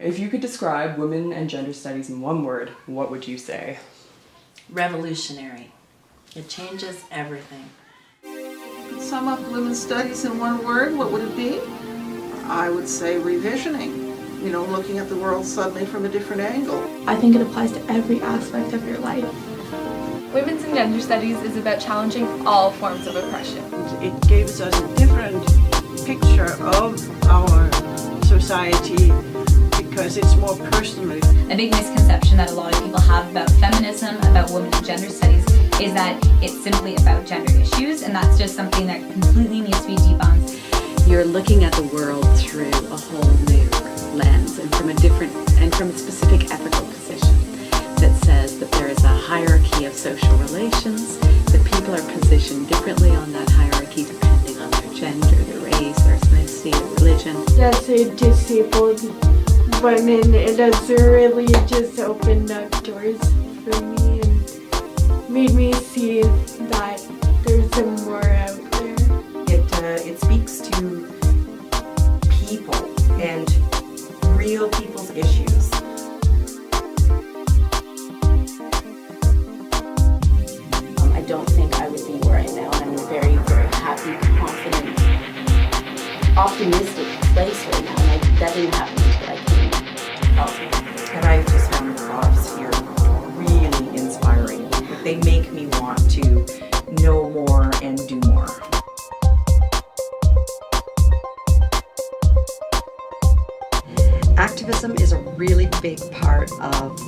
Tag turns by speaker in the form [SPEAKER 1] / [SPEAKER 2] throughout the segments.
[SPEAKER 1] If you could describe women and gender studies in one word, what would you say?
[SPEAKER 2] Revolutionary. It changes everything.
[SPEAKER 3] Sum up women's studies in one word, what would it be? I would say revisioning. Looking at the world suddenly from a different angle.
[SPEAKER 4] I think it applies to every aspect of your life.
[SPEAKER 5] Women's and gender studies is about challenging all forms of oppression.
[SPEAKER 6] It gives us a different picture of our society because it's more personal.
[SPEAKER 7] A big misconception that a lot of people have about feminism, about women and gender studies, is that it's simply about gender issues, and that's just something that completely needs to be debunked.
[SPEAKER 8] You're looking at the world through a whole new lens and from a specific ethical position that says that there is a hierarchy of social relations, that people are positioned differently on that hierarchy depending on their gender, their race, their ethnicity, their religion.
[SPEAKER 4] As a disabled woman, it has really just opened up doors for me and made me see that there's more out there.
[SPEAKER 9] It speaks to people and real people's issues.
[SPEAKER 2] I don't think I would be where I am now. I'm in a very, very happy, confident, optimistic place right now. And that didn't happen until I came to Carleton.
[SPEAKER 9] And I just found the profs here really inspiring. They make me want to know more and do more.
[SPEAKER 10] Activism is a really big part of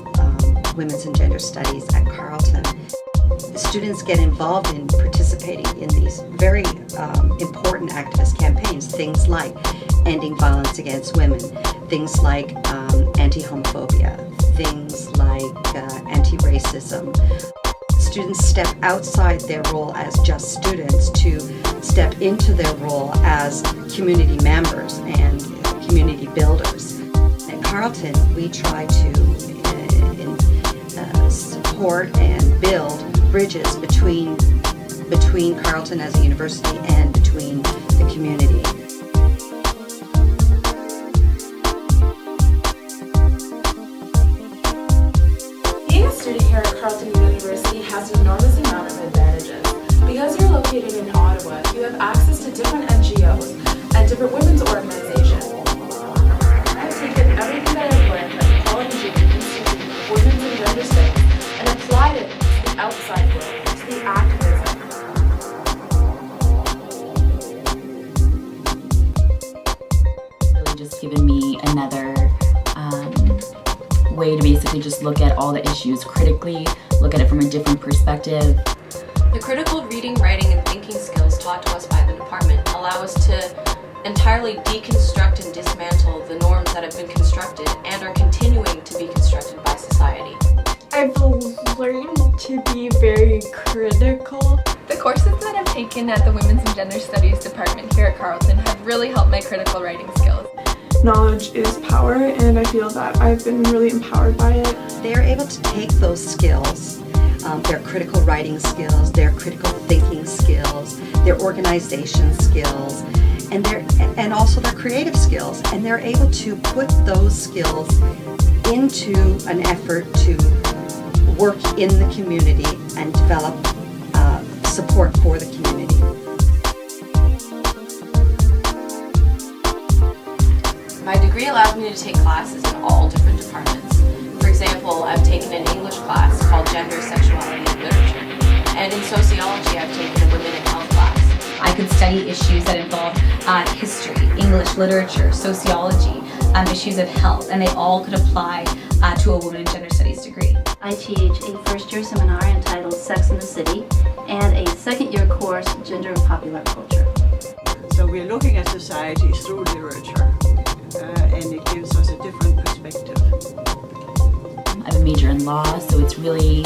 [SPEAKER 10] women's and gender studies at Carleton. Students get involved in participating in these very important activist campaigns, things like ending violence against women, things like anti-homophobia, things like anti-racism. Students step outside their role as just students to step into their role as community members and community builders. At Carleton, we try to support and build bridges between Carleton as a university and between the community.
[SPEAKER 5] Being a student here at Carleton University has an enormous amount of advantages. Because you're located in Ottawa, you have access to different NGOs and different women's organizations. I've taken everything that I've learned at the Carleton Institute of Women's and Gender Studies and applied it to the outside world, to the activism.
[SPEAKER 7] Really just given me another way to basically just look at all the issues critically, look at it from a different perspective.
[SPEAKER 11] The critical reading, writing, and thinking skills taught to us by the department allow us to entirely deconstruct and dismantle the norms that have been constructed and are continuing to be constructed by society.
[SPEAKER 4] I've learned to be very critical.
[SPEAKER 5] The courses that I've taken at the Women's and Gender Studies department here at Carleton have really helped my critical writing skills.
[SPEAKER 4] Knowledge is power, and I feel that I've been really empowered by it.
[SPEAKER 10] They're able to take those skills, their critical writing skills, their critical thinking skills, their organization skills, and also their creative skills, and they're able to put those skills into an effort to work in the community and develop support for the community.
[SPEAKER 11] My degree allows me to take classes in all different departments. For example, I've taken an English class called Gender, Sexuality, and Literature. And in sociology, I've taken a Women in Health class.
[SPEAKER 7] I could study issues that involve history, English literature, sociology, issues of health, and they all could apply to a Women in Gender Studies degree.
[SPEAKER 12] I teach a first-year seminar entitled Sex in the City and a second-year course, Gender and Popular Culture.
[SPEAKER 6] So we're looking at society through literature, and it gives us a different perspective.
[SPEAKER 7] I have a major in law, so it's really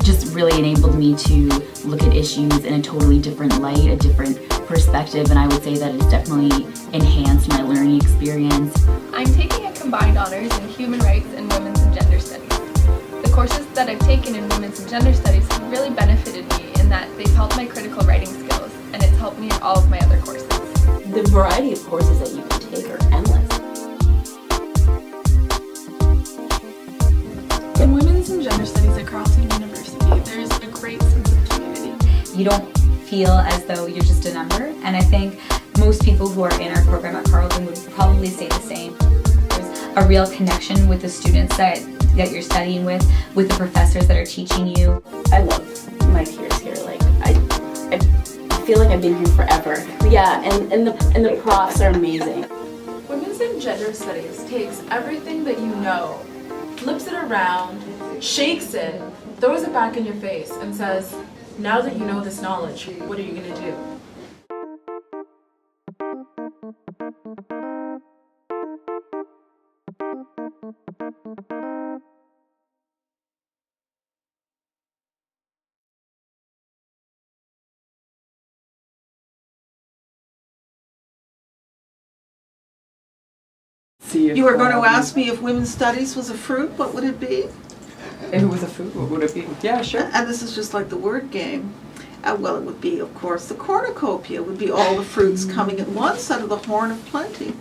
[SPEAKER 7] just really enabled me to look at issues in a totally different light, a different perspective, and I would say that it's definitely enhanced my learning experience.
[SPEAKER 5] I'm taking a combined honors in human rights and women's and gender studies. The courses that I've taken in women's and gender studies have really benefited me in that they've helped my critical writing skills, and it's helped me in all of my other courses.
[SPEAKER 2] The variety of courses that you can take are endless.
[SPEAKER 5] Gender Studies at Carleton University. There's a great sense of community.
[SPEAKER 7] You don't feel as though you're just a number, and I think most people who are in our program at Carleton would probably say the same. There's a real connection with the students that you're studying with the professors that are teaching you.
[SPEAKER 2] I love my peers here. Like I feel like I've been here forever. Yeah, and the profs are amazing.
[SPEAKER 5] Women's and Gender Studies takes everything that you know, flips it around, shakes it, throws it back in your face, and says, now that you know this knowledge, what are you going to do?
[SPEAKER 1] See if,
[SPEAKER 3] You were going to ask me if women's studies was a fruit, what would it be?
[SPEAKER 1] if it was a food, what would it be? Yeah, sure.
[SPEAKER 3] And this is just like the word game. Well, it would be, of course, the cornucopia would be all the fruits coming at one side of the horn of plenty.